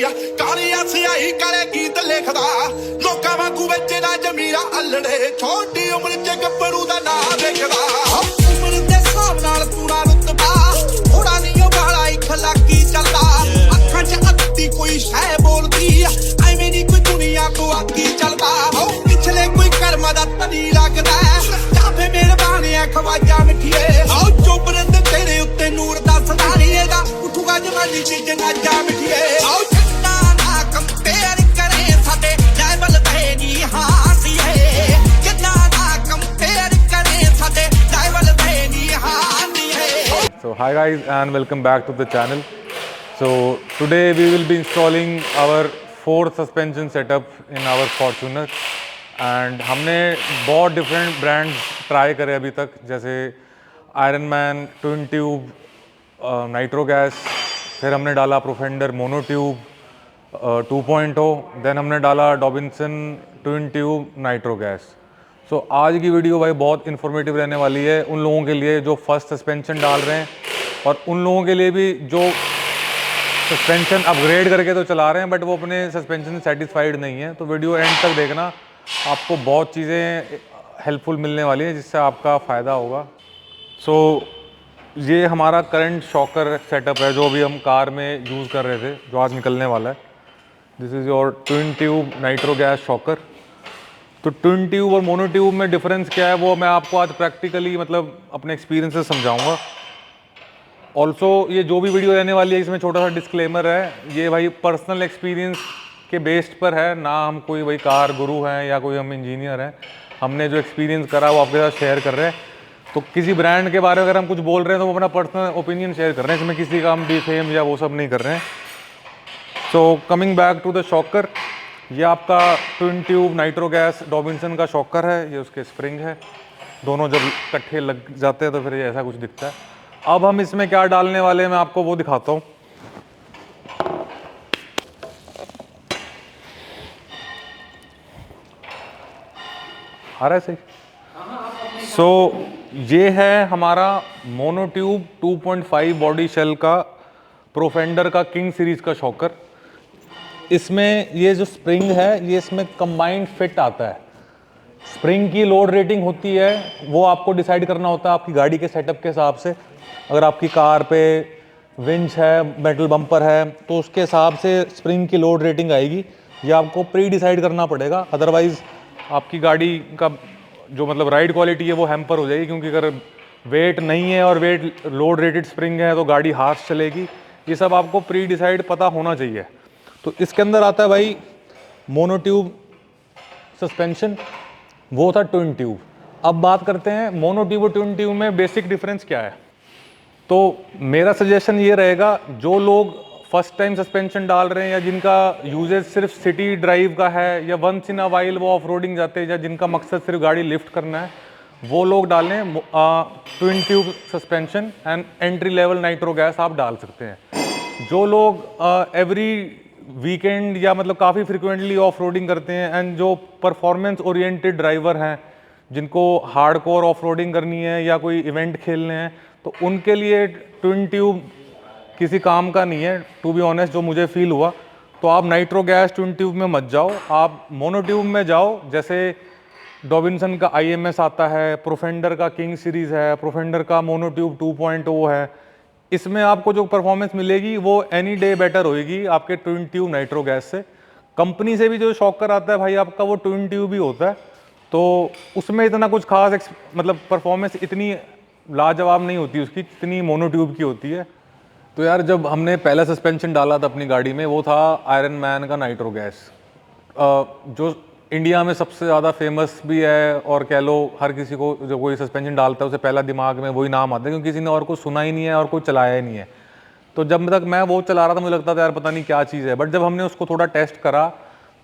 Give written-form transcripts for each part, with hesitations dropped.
ਕਾਲੀਆ ਸਿਆਹੀ ਕਾਲੇ ਗੀਤ ਲਿਖਦਾ ਲੋਕਾਂ ਵਾਂਗੂ ਵੇਚਦਾ ਜ਼ਮੀਰਾਂ ਅਲੜੇ ਛੋਟੀ ਉਮਰ ਚ ਗੱਭਰੂ ਦਾ ਨਾਂ ਲਿਖਦਾ ਉਮਰ ਦੇ ਹਿਸਾਬ ਨਾਲ ਪੂਰਾ ਰੁਤਬਾ ਥੋੜਾ ਨਹੀਂ ਉਹ ਵਾਲਾ ਇਖਲਾਕੀ ਚੱਲਦਾ ਅੱਖਾਂ ਚ ਅੱਤੀ ਕੋਈ ਸ਼ੈ ਬੋਲਦੀ ਐਵੇਂ ਨਹੀਂ ਕੋਈ ਦੁਨੀਆ ਤੋਂ ਆਕੀ ਚੱਲਦਾ ਪਿਛਲੇ ਕੋਈ ਕਰਮਾਂ ਦਾ ਤਨੀ ਲੱਗਦਾ ਜਾਂ ਫੇ ਮਿਹਰਬਾਨੀਆਂ ਖਵਾਜਾ ਮਿੱਠੀਏ ਆਓ ਚੋਬਰਨ ਦੇ ਤੇਰੇ ਉੱਤੇ ਨੂਰ ਦਾ ਸਦਾਰੀ ਇਹਦਾ ਉੱਠੂਗਾ ਜਵਾਨੀ ਚ ਜਨਾਜਾ ਮਿੱਠੀਏ ਆਓ So hi guys and welcome back to the channel. So today we will be installing our fourth suspension setup in our Fortuner and हमने बहुत different brands try करे अभी तक जैसे Ironman, Twin Tube, Nitro Gas, फिर हमने डाला Profender Mono Tube 2.0, then हमने डाला Dobinson Twin Tube Nitro Gas. सो आज की वीडियो भाई बहुत इन्फॉर्मेटिव रहने वाली है उन लोगों के लिए जो फर्स्ट सस्पेंशन डाल रहे हैं और उन लोगों के लिए भी जो सस्पेंशन अपग्रेड करके तो चला रहे हैं बट वो अपने सस्पेंशन से सेटिस्फाइड नहीं है। तो वीडियो एंड तक देखना, आपको बहुत चीज़ें हेल्पफुल मिलने वाली हैं जिससे आपका फ़ायदा होगा। सो ये हमारा करंट शॉकर सेटअप है जो अभी हम कार में यूज़ कर रहे थे, जो आज निकलने वाला है। This is your twin tube nitro gas shocker. तो ट्विन ट्यूब और मोनो ट्यूब में डिफरेंस क्या है वो मैं आपको आज प्रैक्टिकली मतलब अपने एक्सपीरियंस से समझाऊंगा। ऑल्सो ये जो भी वीडियो रहने वाली है इसमें छोटा सा डिस्क्लेमर है, ये भाई पर्सनल एक्सपीरियंस के बेस्ड पर है, ना हम कोई भाई कार गुरु हैं या कोई हम इंजीनियर हैं। हमने जो एक्सपीरियंस करा वो आपके साथ शेयर कर रहे हैं। तो किसी ब्रांड के बारे में अगर हम कुछ बोल रहे हैं तो वो अपना पर्सनल ओपिनियन शेयर कर रहे हैं, इसमें किसी का हम डिफेम या वो सब नहीं कर रहे हैं। So coming back to the shocker, ये आपका twin tube nitro gas Dobinson का शॉकर है, ये उसके स्प्रिंग है, दोनों जब इकट्ठे लग जाते हैं तो फिर ये ऐसा कुछ दिखता है। अब हम इसमें क्या डालने वाले हैं मैं आपको वो दिखाता हूँ। आ रहा है सही? सो ये है हमारा मोनो ट्यूब 2.5 बॉडी शेल का प्रोफेंडर का किंग सीरीज का शॉकर। इसमें ये जो स्प्रिंग है ये इसमें कंबाइंड फिट आता है। स्प्रिंग की लोड रेटिंग होती है वो आपको डिसाइड करना होता है आपकी गाड़ी के सेटअप के हिसाब से। अगर आपकी कार पे विंच है, मेटल बम्पर है तो उसके हिसाब से स्प्रिंग की लोड रेटिंग आएगी, ये आपको प्री डिसाइड करना पड़ेगा। अदरवाइज़ आपकी गाड़ी का जो मतलब राइड क्वालिटी है वो हैम्पर हो जाएगी, क्योंकि अगर वेट नहीं है और वेट लोड रेटेड स्प्रिंग है तो गाड़ी हार्श चलेगी। ये सब आपको प्री डिसाइड पता होना चाहिए। तो इसके अंदर आता है भाई मोनो ट्यूब सस्पेंशन, वो था ट्विन ट्यूब। अब बात करते हैं मोनो ट्यूब और ट्विन ट्यूब में बेसिक डिफरेंस क्या है। तो मेरा सजेशन ये रहेगा, जो लोग फर्स्ट टाइम सस्पेंशन डाल रहे हैं या जिनका यूजेज सिर्फ सिटी ड्राइव का है या वंस इन अ वाइल वो ऑफ रोडिंग जाते हैं या जिनका मकसद सिर्फ गाड़ी लिफ्ट करना है, वो लोग डालें twin tube suspension and entry level nitro gas आप डाल सकते हैं। जो लोग एवरी वीकेंड या मतलब काफ़ी फ्रिक्वेंटली ऑफ रोडिंग करते हैं एंड जो परफॉर्मेंस ओरिएंटेड ड्राइवर हैं, जिनको हार्डकोर ऑफ रोडिंग करनी है या कोई इवेंट खेलने हैं, तो उनके लिए ट्विन ट्यूब किसी काम का नहीं है टू बी ऑनेस्ट, जो मुझे फील हुआ। तो आप नाइट्रो गैस ट्विन ट्यूब में मत जाओ, आप मोनो ट्यूब में जाओ। जैसे डॉबिन्सन का IMS आता है, प्रोफेंडर का किंग सीरीज़ है, प्रोफेंडर का मोनो ट्यूब 2.0 है। इसमें आपको जो परफॉर्मेंस मिलेगी वो एनी डे बेटर होएगी आपके ट्विन ट्यूब नाइट्रो गैस से। कंपनी से भी जो शॉकर आता है भाई आपका वो ट्विन ट्यूब ही होता है, तो उसमें इतना कुछ खास मतलब परफॉर्मेंस इतनी लाजवाब नहीं होती उसकी जितनी मोनो ट्यूब की होती है। तो यार जब हमने पहला सस्पेंशन डाला था अपनी गाड़ी में वो था आयरन मैन का नाइट्रो गैस, जो इंडिया में सबसे ज़्यादा फेमस भी है, और कह लो हर किसी को जो कोई सस्पेंशन डालता है उसे पहला दिमाग में वही नाम आता है, क्योंकि किसी ने और कुछ सुना ही नहीं है और कोई चलाया ही नहीं है। तो जब तक मैं वो चला रहा था मुझे लगता था यार पता नहीं क्या चीज़ है, बट जब हमने उसको थोड़ा टेस्ट करा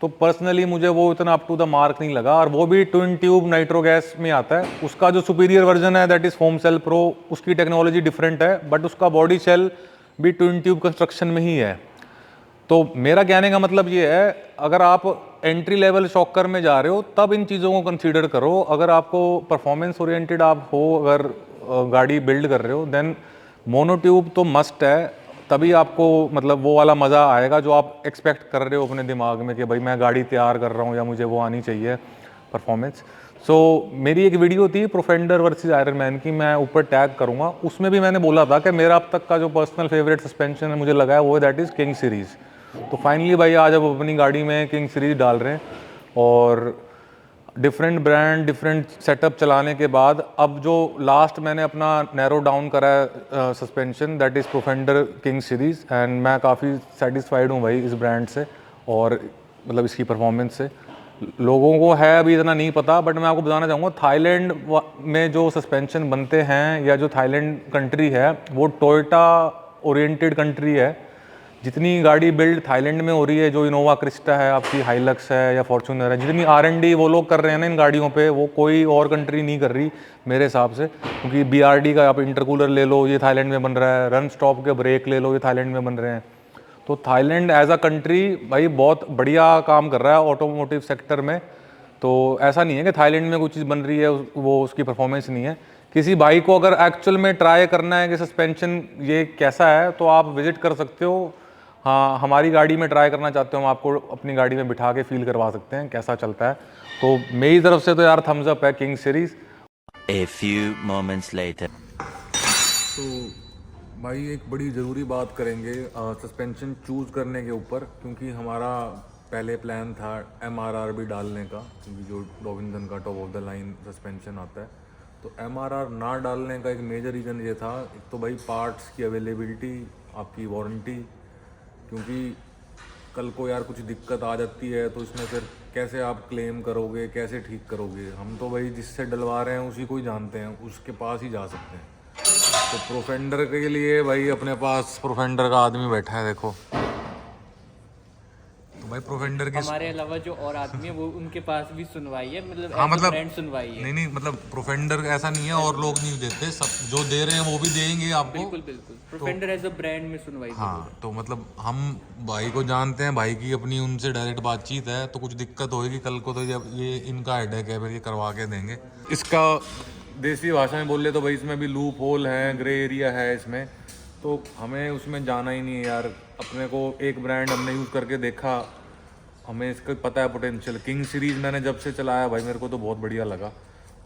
तो पर्सनली मुझे वो इतना अप टू द मार्क नहीं लगा। और वो भी ट्विन ट्यूब नाइट्रो गैस में आता है। उसका जो सुपीरियर वर्जन है that is foam cell pro, उसकी टेक्नोलॉजी डिफरेंट है बट उसका बॉडी शेल भी ट्विन ट्यूब कंस्ट्रक्शन में ही है। तो मेरा कहने का मतलब ये है, अगर आप एंट्री लेवल शॉकर में जा रहे हो तब इन चीज़ों को कंसीडर करो। अगर आपको परफॉर्मेंस ओरिएंटेड आप हो, अगर गाड़ी बिल्ड कर रहे हो, देन मोनो ट्यूब तो मस्ट है। तभी आपको मतलब वो वाला मज़ा आएगा जो आप एक्सपेक्ट कर रहे हो अपने दिमाग में कि भाई मैं गाड़ी तैयार कर रहा हूँ या मुझे वो आनी चाहिए परफॉर्मेंस। सो मेरी एक वीडियो थी प्रोफेंडर वर्सेस आयरन मैन की, मैं ऊपर टैग करूँगा, उसमें भी मैंने बोला था कि मेरा अब तक का जो पर्सनल फेवरेट सस्पेंशन है मुझे लगा है वो दैट इज़ किंग सीरीज़। तो फाइनली भाई आज अब अपनी गाड़ी में किंग सीरीज़ डाल रहे हैं और डिफरेंट ब्रांड डिफरेंट सेटअप चलाने के बाद अब जो लास्ट मैंने अपना नैरो डाउन करा है suspension that is Profender King series and मैं काफ़ी सेटिस्फाइड हूँ भाई इस ब्रांड से और मतलब इसकी परफॉर्मेंस से। लोगों को है अभी इतना नहीं पता बट मैं आपको बताना चाहूँगा थाईलैंड में जो सस्पेंशन बनते हैं या जो थाईलैंड कंट्री है वो टोयोटा ओरिएंटेड कंट्री है। जितनी गाड़ी बिल्ड थाईलैंड में हो रही है, जो इनोवा क्रिस्टा है आपकी, हाइलक्स है या फॉर्च्यूनर है, जितनी R&D वो लोग कर रहे हैं ना इन गाड़ियों पे वो कोई और कंट्री नहीं कर रही मेरे हिसाब से। क्योंकि BRD का आप इंटरकूलर ले लो ये थाईलैंड में बन रहा है, रन स्टॉप के ब्रेक ले लो ये थाईलैंड में बन रहे हैं। तो थाईलैंड एज अ कंट्री भाई बहुत बढ़िया काम कर रहा है ऑटोमोटिव सेक्टर में। तो ऐसा नहीं है कि थाईलैंड में कोई चीज़ बन रही है वो उसकी परफॉर्मेंस नहीं है। किसी भाई को अगर एक्चुअल में ट्राई करना है कि सस्पेंशन ये कैसा है तो आप विजिट कर सकते हो। हाँ, हमारी गाड़ी में ट्राई करना चाहते हो हम आपको अपनी गाड़ी में बिठा के फील करवा सकते हैं कैसा चलता है। तो मेरी तरफ से तो यार थम्स अप है king series. A few moments later. तो भाई एक बड़ी ज़रूरी बात करेंगे सस्पेंशन चूज़ करने के ऊपर, क्योंकि हमारा पहले प्लान था MRR भी डालने का, क्योंकि जो डॉबिन्सन का top of the line suspension आता है। तो MRR ना डालने का एक मेजर रीज़न ये था, एक तो भाई पार्ट्स की अवेलेबिलिटी, आपकी वारंटी, क्योंकि कल को यार कुछ दिक्कत आ जाती है तो इसमें फिर कैसे आप क्लेम करोगे, कैसे ठीक करोगे। हम तो भाई जिससे डलवा रहे हैं उसी को ही जानते हैं, उसके पास ही जा सकते हैं। तो प्रोफेंडर के लिए भाई अपने पास प्रोफेंडर का आदमी बैठा है देखो। तो भाई प्रोफेंडर के हमारे अलावा जो और आदमी है वो उनके पास भी सुनवाई है, मतलब हाँ, मतलब ब्रांड सुनवाई है। नहीं मतलब प्रोफेंडर ऐसा नहीं है और लोग नहीं देते, सब जो दे रहे हैं वो भी देंगे आपको। बिल्कुल बिल्कुल प्रोफेंडर एज अ ब्रांड में सुनवाई। हाँ, तो मतलब हम भाई को जानते हैं, भाई की अपनी उनसे डायरेक्ट बातचीत है, तो कुछ दिक्कत होगी कल को तो जब ये इनका हेडेक है फिर ये करवा के देंगे। इसका देसी भाषा में बोल ले तो भाई इसमें भी लूप होल है, ग्रे एरिया है इसमें, तो हमें उसमें जाना ही नहीं है यार। अपने को एक ब्रांड हमने यूज़ करके देखा, हमें इसका पता है पोटेंशियल। किंग सीरीज़ मैंने जब से चलाया भाई मेरे को तो बहुत बढ़िया लगा।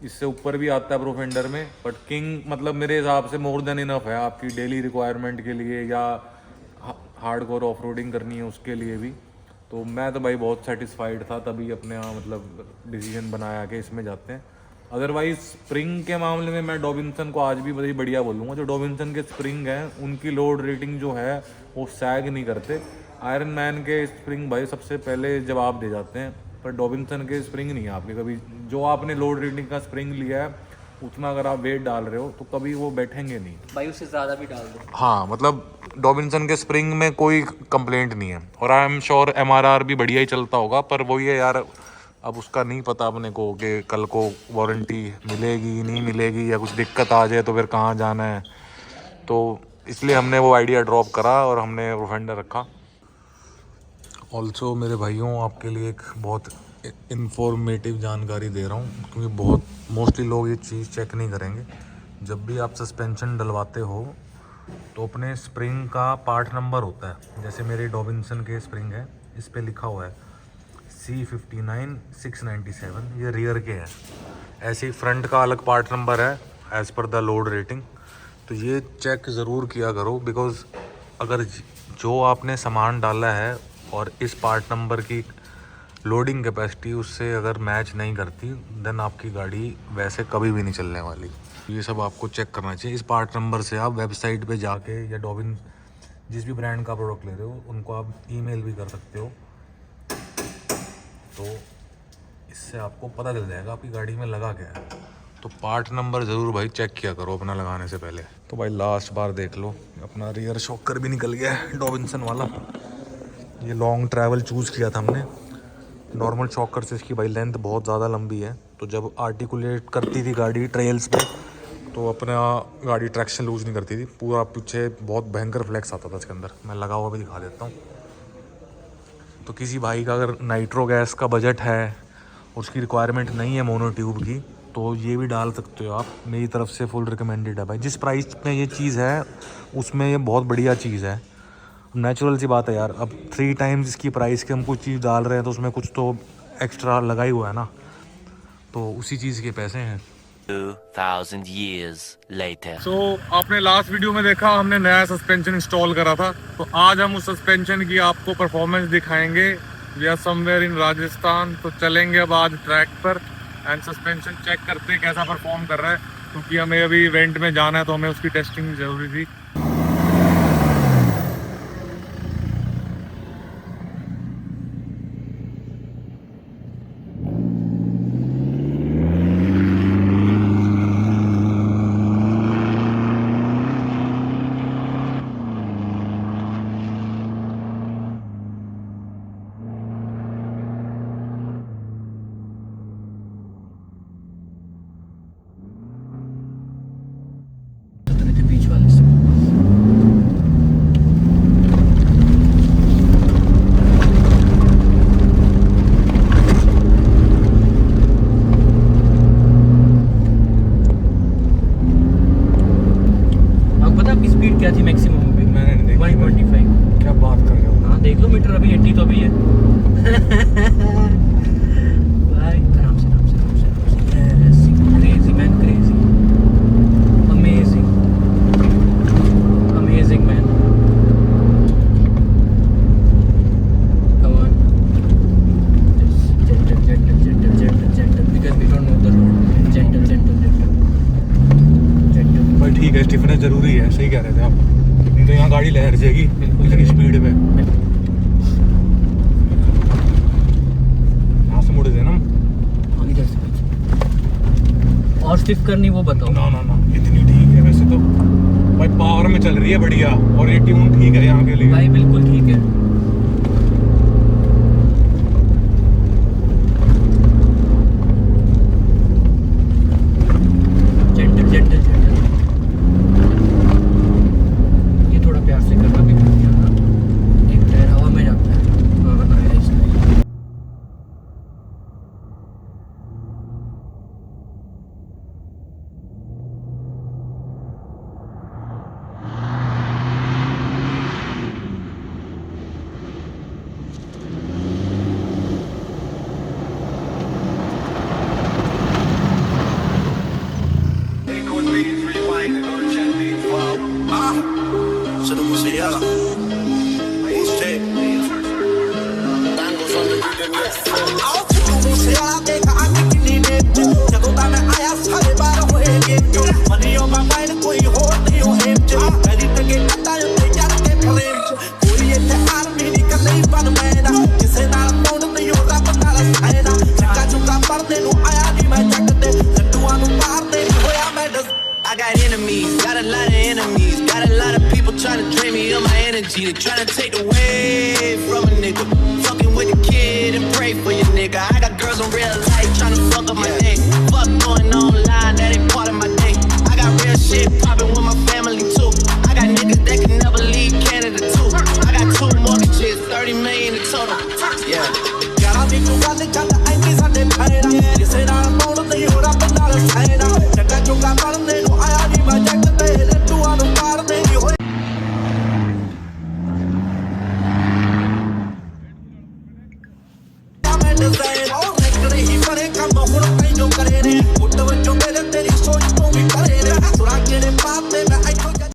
इससे ऊपर भी आता है प्रोफेंडर में, बट किंग मतलब मेरे हिसाब से मोर देन इनफ है आपकी डेली रिक्वायरमेंट के लिए या हार्डकोर ऑफ रोडिंग करनी है उसके लिए भी। तो मैं तो भाई बहुत सेटिस्फाइड था, तभी अपने यहाँ मतलब डिसीजन बनाया कि इसमें जाते हैं। अदरवाइज स्प्रिंग के मामले में मैं डॉबिन्सन को आज भी बड़ी बढ़िया बोलूँगा। जो डॉबिन्सन के स्प्रिंग हैं उनकी लोड रेटिंग जो है वो सैग नहीं करते। आयरन मैन के स्प्रिंग भाई सबसे पहले जवाब दे जाते हैं, पर डॉबिन्सन के स्प्रिंग नहीं है आपके कभी। जो आपने लोड रेटिंग का स्प्रिंग लिया है उतना अगर आप वेट डाल रहे हो तो कभी वो बैठेंगे नहीं भाई उससे ज़्यादा भी डाल दो। हाँ, मतलब डॉबिन्सन के स्प्रिंग में कोई कंप्लेंट नहीं है और आई एम श्योर MRR भी बढ़िया ही चलता होगा। पर वही है यार, अब उसका नहीं पता अपने को कि कल को वारंटी मिलेगी नहीं मिलेगी या कुछ दिक्कत आ जाए तो फिर कहाँ जाना है। तो इसलिए हमने वो आइडिया ड्रॉप करा और हमने प्रोफेंडर रखा। ऑल्सो मेरे भाइयों, आपके लिए एक बहुत इन्फॉर्मेटिव जानकारी दे रहा हूँ, क्योंकि बहुत मोस्टली लोग ये चीज़ चेक नहीं करेंगे। जब भी आप सस्पेंशन डलवाते हो तो अपने स्प्रिंग का पार्ट नंबर होता है। जैसे मेरे डॉबिन्सन के स्प्रिंग है, इस पे लिखा हुआ है C59697, ये रियर के हैं। ऐसे ही फ्रंट का अलग पार्ट नंबर है as per the load rating. तो ये चेक ज़रूर किया करो, बिकॉज़ अगर जो आपने सामान डाला है और इस पार्ट नंबर की लोडिंग कैपेसिटी उससे अगर मैच नहीं करती देन आपकी गाड़ी वैसे कभी भी नहीं चलने वाली। ये सब आपको चेक करना चाहिए। इस पार्ट नंबर से आप वेबसाइट पे जाके या डॉबिन जिस भी ब्रांड का प्रोडक्ट ले रहे हो उनको आप ईमेल भी कर सकते हो, तो इससे आपको पता चल जाएगा आपकी गाड़ी में लगा क्या है। तो पार्ट नंबर ज़रूर भाई चेक किया करो अपना लगाने से पहले। तो भाई लास्ट बार देख लो, अपना रियर शॉकर भी निकल गया है डॉबिन्सन वाला। ये लॉन्ग ट्रैवल चूज़ किया था हमने। नॉर्मल शॉकर से इसकी भाई लेंथ बहुत ज़्यादा लंबी है, तो जब आर्टिकुलेट करती थी गाड़ी ट्रेल्स पे तो अपना गाड़ी ट्रैक्शन लूज़ नहीं करती थी। पूरा पीछे बहुत भयंकर फ्लेक्स आता था इसके अंदर। मैं लगा हुआ भी दिखा देता हूँ। तो किसी भाई का अगर नाइट्रो गैस का बजट है, उसकी रिक्वायरमेंट नहीं है मोनो ट्यूब की, तो ये भी डाल सकते हो आप, मेरी तरफ से फुल रिकमेंडेड है भाई। जिस प्राइस में ये चीज़ है उसमें ये बहुत बढ़िया चीज़ है। नेचुरल सी बात है यार, अब 3 टाइम्स इसकी प्राइस के हम कुछ चीज़ डाल रहे हैं तो उसमें कुछ तो एक्स्ट्रा लगा ही हुआ है ना, तो उसी चीज़ के पैसे हैं। 2000 years later. So, आपने लास्ट वीडियो में देखा हमने नया सस्पेंशन इंस्टॉल करा था, तो आज हम उस सस्पेंशन की आपको परफॉर्मेंस दिखाएंगे। We are somewhere in Rajasthan, तो चलेंगे अब आज ट्रैक पर एंड सस्पेंशन चेक करते हैं कैसा परफॉर्म कर रहा है, क्योंकि हमें अभी इवेंट में जाना है तो हमें उसकी टेस्टिंग ज़रूरी थी। बीच वाले से आपको पता आपकी स्पीड क्या थी मैक्सिमम पे? मैंने नहीं देखी। 125। क्या बात कर रहे हो? हाँ देख लो मीटर, अभी 80 तो अभी है। भाई आराम से आराम से आराम से। Crazy man, crazy, amazing amazing man. Come on, gentle gentle gentle gentle gentle because we don't know the road. Gentle gentle gentle gentle। भाई ठीक है, स्टिफनेस ज़रूरी है, सही कह रहे थे आप, नहीं तो यहाँ गाड़ी लहर जाएगी इतनी स्पीड पे। यहाँ से मुड़ देना इधर से और स्टिफ करनी, वो बताओ। ना ना ना, इतनी ठीक है वैसे तो भाई, पावर में चल रही है बढ़िया, और ये ट्यून ठीक है यहाँ के लिए भाई बिल्कुल ठीक है। जेंटल जेंटल जेंटल, ये थोड़ा प्यार से करना भी बढ़िया ना, एक टायर हवा में जाता है। हाँ nice nice. Se lo considera usted tango son आओ तू से आला देखा आज कितनी नेट ਜਦੋਂ ਤਾਂ ਮੈਂ ਆਇਆ ਸਾਰੇ ਬਾਹਰ ਹੋਏ get money on my mind ਕੋਈ ਹੋਰ ਨਹੀਂ ਉਹ ਹੇਮ ਚ ਮੇਰੀ ਟਕੇ ਕੱਟਾ ਉੱਤੇ ਯਾਰ ਕੇ ਫਰੇਮ ਚ ਕੋਈ ਇੱਥੇ ਆਰਮੀ ਨਹੀਂ ਕੱਲੇ ਹੀ ਬਣ ਮੈਦਾ ਕਿਸੇ ਨਾਲ ਮੋੜ ਨਹੀਂ ਉਹ ਰੱਬ ਨਾਲ ਸਾਇਦਾ ਚੁੱਕਾ ਚੁੱਕਾ ਪਰਦੇ ਨੂੰ ਆਇਆ ਨਹੀਂ ਮੈਂ ਚੱਕ ਤੇ ਲੱਡੂਆਂ ਨੂੰ ਮਾਰਦੇ ਹੋਇਆ ਮੈਂ I got enemies, got a lot of enemies, got a lot of people trying to drain me of my energy. They trying to take away from a nigga. Fucking with the kid and pray for your nigga. I got girls in real life trying to fuck up my day. Fuck going online, that ain't part of my day. I got real shit popping with